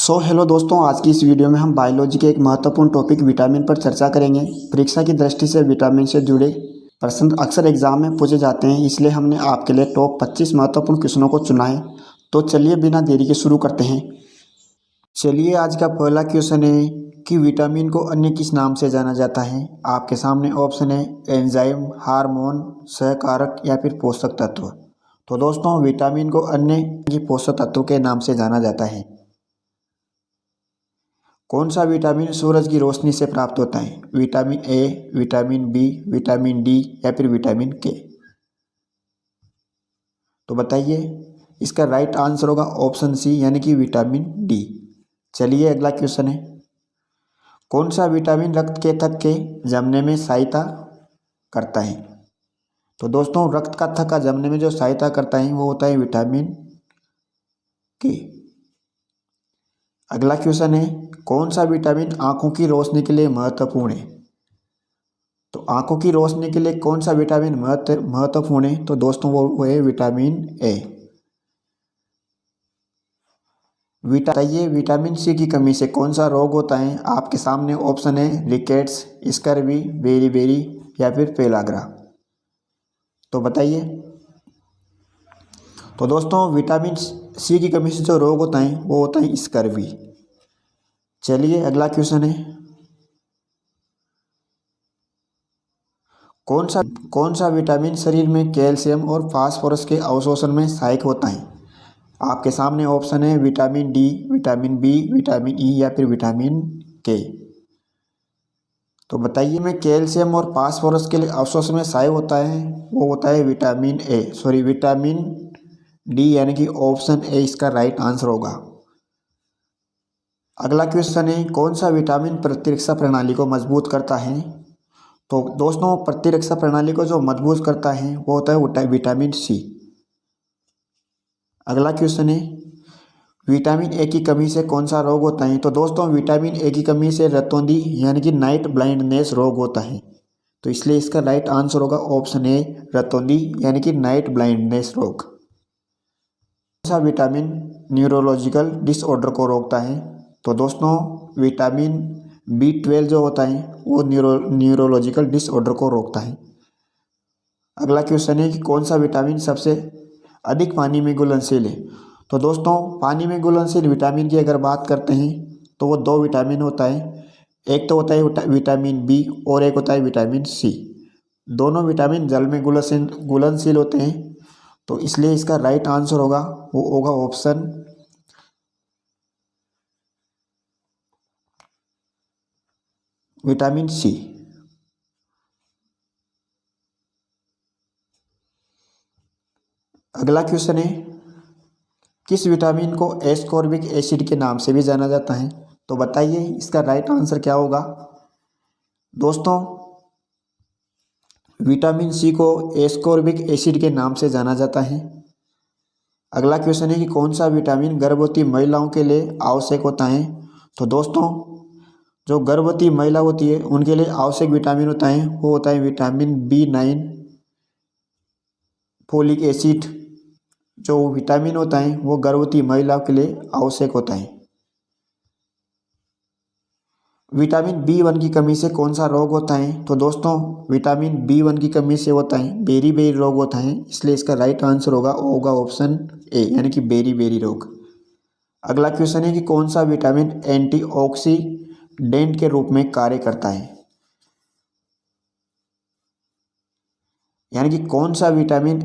Hello दोस्तों, आज की इस वीडियो में हम बायोलॉजी के एक महत्वपूर्ण टॉपिक विटामिन पर चर्चा करेंगे। परीक्षा की दृष्टि से विटामिन से जुड़े प्रश्न अक्सर एग्जाम में पूछे जाते हैं, इसलिए हमने आपके लिए टॉप 25 महत्वपूर्ण क्वेश्चनों को चुना है। तो चलिए बिना देरी के शुरू करते हैं। चलिए, आज का पहला क्वेश्चन है कि विटामिन को अन्य किस नाम से जाना जाता है। आपके सामने ऑप्शन है एंजाइम, हार्मोन, सहकारक या फिर पोषक तत्व। तो दोस्तों, विटामिन को अन्य पोषक तत्व के नाम से जाना जाता है। कौन सा विटामिन सूरज की रोशनी से प्राप्त होता है? Vitamin A, vitamin B, vitamin D या फिर विटामिन के। तो बताइए, इसका राइट आंसर होगा ऑप्शन सी यानी कि विटामिन डी। चलिए अगला क्वेश्चन है, कौन सा विटामिन रक्त के थक्के के जमने में सहायता करता है? तो दोस्तों, रक्त का थक्का जमने में जो सहायता करता है वो होता है विटामिन के। अगला क्वेश्चन है, कौन सा विटामिन आंखों की रोशनी के लिए महत्वपूर्ण है? तो आंखों की रोशनी के लिए कौन सा विटामिन महत्वपूर्ण है? तो दोस्तों वो है विटामिन ए। बताइए, विटामिन सी की कमी से कौन सा रोग होता है? आपके सामने ऑप्शन है रिकेट्स, स्कर्वी, बेरी या फिर पेलाग्रा। तो बताइए। तो दोस्तों, विटामिन सी की कमी से जो रोग होता है वो होता है स्कर्वी। चलिए अगला क्वेश्चन है, कौन सा विटामिन शरीर में कैल्शियम और फास्फोरस के अवशोषण में सहायक होता है? आपके सामने ऑप्शन है vitamin D, vitamin B, vitamin E या फिर विटामिन के। तो बताइए, में कैल्शियम और फास्फोरस के लिए अवशोषण में सहायक होता है वो होता है विटामिन डी यानी कि ऑप्शन ए इसका राइट आंसर होगा। अगला क्वेश्चन है, कौन सा विटामिन प्रतिरक्षा प्रणाली को मजबूत करता है? तो दोस्तों, प्रतिरक्षा प्रणाली को जो मजबूत करता है वो होता है विटामिन सी। अगला क्वेश्चन है, विटामिन ए की कमी से कौन सा रोग होता है? तो दोस्तों, विटामिन ए की कमी से रतौंधी यानी कि नाइट ब्लाइंडनेस रोग होता है। तो इसलिए इसका राइट आंसर होगा ऑप्शन ए रतौंधी यानी कि नाइट ब्लाइंडनेस रोग। कौन सा विटामिन न्यूरोलॉजिकल डिसऑर्डर को रोकता है? तो दोस्तों, विटामिन B12 जो होता है वो न्यूरोलॉजिकल डिसऑर्डर को रोकता है। अगला क्वेश्चन है कि कौन सा विटामिन सबसे अधिक पानी में घुलनशील है? तो दोस्तों, पानी में घुलनशील विटामिन की अगर बात करते हैं तो वो दो विटामिन होता है। एक तो होता है विटामिन बी और एक होता है विटामिन सी। दोनों विटामिन जल में घुलनशील होते हैं। तो इसलिए इसका राइट आंसर होगा वो होगा ऑप्शन विटामिन सी। अगला क्वेश्चन है, किस विटामिन को एस्कॉर्बिक एसिड के नाम से भी जाना जाता है? तो बताइए, इसका राइट आंसर क्या होगा? दोस्तों, विटामिन सी को एस्कॉर्बिक एसिड के नाम से जाना जाता है। अगला क्वेश्चन है कि कौन सा विटामिन गर्भवती महिलाओं के लिए आवश्यक होता है? तो दोस्तों, जो गर्भवती महिला होती है उनके लिए आवश्यक विटामिन होता है वो होता है विटामिन B9, फोलिक एसिड। जो विटामिन होता है वो गर्भवती महिलाओं के लिए आवश्यक होता है। विटामिन B1 की कमी से कौन सा रोग होता है? तो दोस्तों, विटामिन B1 की कमी से होता है बेरी रोग होता है। इसलिए इसका राइट आंसर होगा ऑप्शन ए यानी कि बेरी रोग। अगला क्वेश्चन है कि कौन सा विटामिन एंटीऑक्सीडेंट के रूप में कार्य करता है? यानी कि कौन सा विटामिन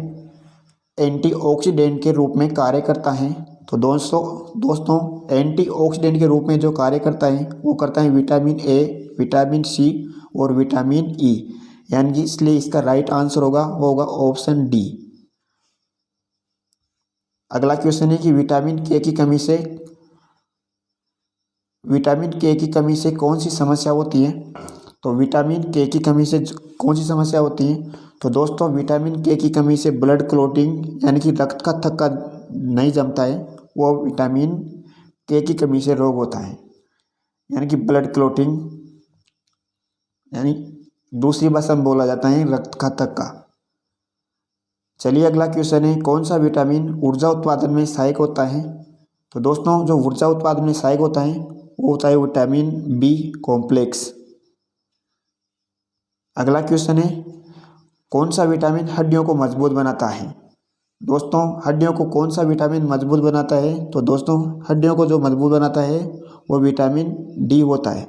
एंटीऑक्सीडेंट के रूप में कार्य करता है? तो दोस्तों, एंटीऑक्सीडेंट के रूप में जो कार्य करता है वो करता है विटामिन ए, विटामिन सी और विटामिन ई। यानी कि इसलिए इसका राइट आंसर होगा ऑप्शन डी। अगला क्वेश्चन है कि विटामिन के की कमी से कौन सी समस्या होती है? तो विटामिन के की कमी से कौन सी समस्या होती है? तो दोस्तों, विटामिन के की कमी से ब्लड क्लॉटिंग यानी कि रक्त का थक्का नहीं जमता है, वो विटामिन के की कमी से रोग होता है। यानी कि ब्लड क्लॉटिंग, यानी दूसरी भाषा में बोला जाता है रक्त का थक्का। चलिए अगला क्वेश्चन है, कौन सा विटामिन ऊर्जा उत्पादन में सहायक होता है? तो दोस्तों जो ऊर्जा उत्पादन में सहायक होता है वो होता है विटामिन बी कॉम्प्लेक्स। अगला क्वेश्चन है, कौन सा विटामिन हड्डियों को मजबूत बनाता है? दोस्तों हड्डियों को कौन सा विटामिन मजबूत बनाता है? तो दोस्तों हड्डियों को जो मजबूत बनाता है वो विटामिन डी होता है।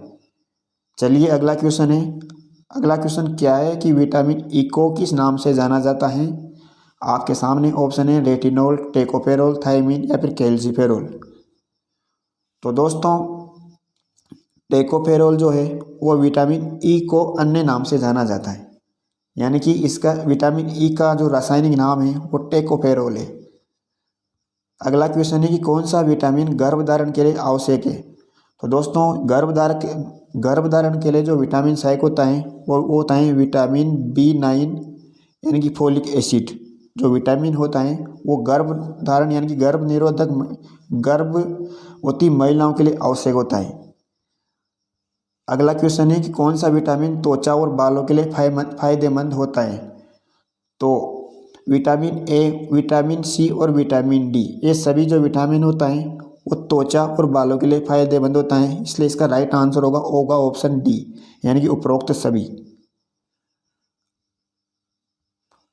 चलिए अगला क्वेश्चन है, अगला क्वेश्चन क्या है कि विटामिन ई को किस नाम से जाना जाता है? आपके सामने ऑप्शन है रेटिनॉल, टेकोफेरोल, थायमीन या फिर कैल्सिफेरोल। तो दोस्तों टेकोफेरोल जो है वो विटामिन ई को अन्य नाम से जाना जाता है, यानी कि इसका विटामिन ई का जो रासायनिक नाम है वो टेकोफेरोल है। अगला क्वेश्चन है कि कौन सा विटामिन गर्भधारण के लिए आवश्यक है? तो दोस्तों गर्भधारण के लिए जो विटामिन सहायक होता है वो होता है विटामिन बी9 यानी कि फोलिक एसिड। जो विटामिन होता है वो गर्भधारण यानी कि गर्भ निरोधक गर्भवती महिलाओं के लिए आवश्यक होता है। अगला क्वेश्चन है कि कौन सा विटामिन त्वचा और बालों के लिए फायदेमंद होता है? तो विटामिन ए, विटामिन सी और विटामिन डी ये सभी जो विटामिन होता है वो त्वचा और बालों के लिए फायदेमंद होता है, इसलिए इसका राइट आंसर होगा ऑप्शन डी यानी कि उपरोक्त सभी।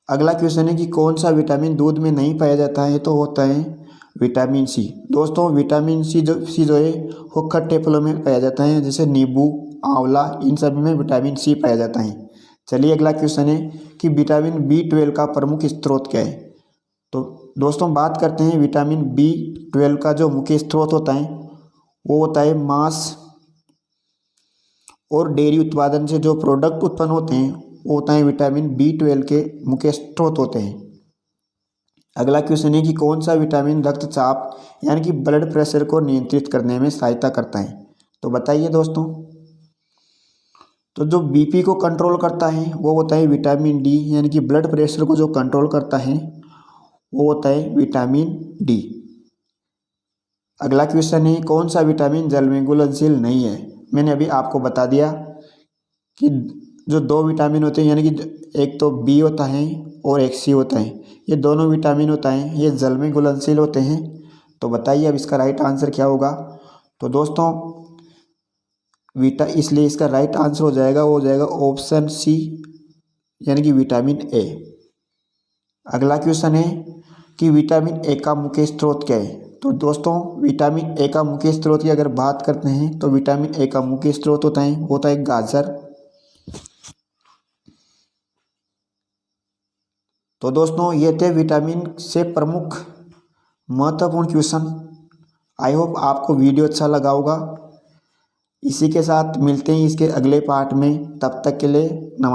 अगला क्वेश्चन है कि कौन सा विटामिन दूध में नहीं पाया जाता है? तो होता है विटामिन सी। दोस्तों विटामिन सी जो है वो खट्टे फलों में पाया जाता है, जैसे नींबू, आंवला, इन सब में विटामिन सी पाया जाता है। चलिए अगला क्वेश्चन है कि विटामिन बी12 का प्रमुख स्रोत क्या है? तो दोस्तों बात करते हैं विटामिन बी12 का जो मुख्य स्रोत होता है वो होता है मांस और डेयरी उत्पादन से जो प्रोडक्ट उत्पन्न होते हैं वो होता है विटामिन बी12 के मुख्य स्रोत होते हैं। अगला क्वेश्चन है कि कौन सा विटामिन रक्तचाप यानी कि ब्लड प्रेशर को नियंत्रित करने में सहायता करता है? तो बताइए दोस्तों। तो जो बीपी को कंट्रोल करता है वो होता है विटामिन डी, यानी कि ब्लड प्रेशर को जो कंट्रोल करता है वो होता है विटामिन डी। अगला क्वेश्चन है कौन सा विटामिन जल में घुलनशील नहीं है? मैंने अभी आपको बता दिया कि जो दो विटामिन होते हैं, यानी कि एक तो बी होता है और एक सी होता है, ये दोनों विटामिन होता है ये जल में घुलनशील होते हैं। तो बताइए अब इसका राइट आंसर क्या होगा? तो दोस्तों इसलिए इसका राइट आंसर हो जाएगा ऑप्शन सी यानी कि विटामिन ए। अगला क्वेश्चन है कि विटामिन ए का मुख्य स्रोत क्या है? तो दोस्तों विटामिन ए का मुख्य स्रोत की अगर बात करते हैं तो विटामिन ए का मुख्य स्रोत होता है गाजर। तो दोस्तों ये थे विटामिन से प्रमुख महत्वपूर्ण क्वेश्चन। आई होप आपको वीडियो अच्छा लगा होगा। इसी के साथ मिलते हैं इसके अगले पार्ट में, तब तक के लिए नमस्कार।